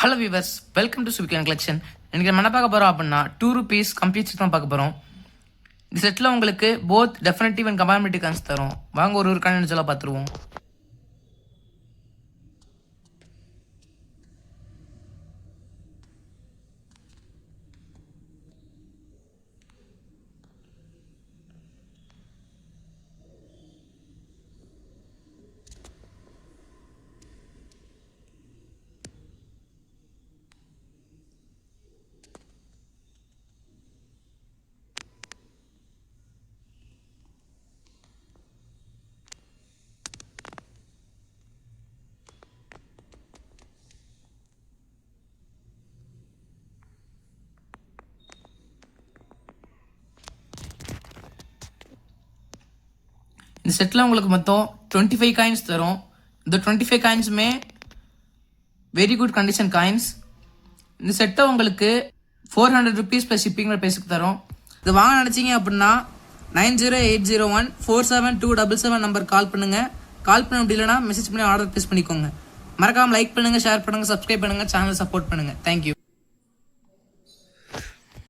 Hello viewers, welcome to Subikan collection. எனக்கு நம்ம என்ன பார்க்க போகிறோம் அப்படின்னா ₹2 கம்ப்ளீட் செட் தான் பார்க்க போகிறோம். இந்த செட்டில் உங்களுக்கு போத் டெஃபினட்டிவ் அண்ட் கம்பார்மெட்டிவ் கான்ஸ் தரும். வாங்க ஒரு காயின் சொல்ல பார்த்துருவோம். இந்த செட்டில் உங்களுக்கு மொத்தம் 25 காயின்ஸ் தரும். இந்த 25 காயின்ஸுமே வெரி குட் கண்டிஷன் காயின்ஸ். இந்த செட்டை உங்களுக்கு ₹400 ப்ளஸ் ஷிப்பிங் ப்ரைஸுக்கு தரும். இது வாங்க நினச்சிங்க அப்படின்னா 9080147277 நம்பர் கால் பண்ணுங்கள். கால் பண்ண முடியலன்னா மெசேஜ் பண்ணி ஆர்டர் ப்ளேஸ் பண்ணிக்கோங்க. மறக்காமல் லைக் பண்ணுங்கள், ஷேர் பண்ணுங்கள், சப்ஸ்கிரைப் பண்ணுங்கள், சேனல் சப்போர்ட் பண்ணுங்கள். தேங்க்யூ.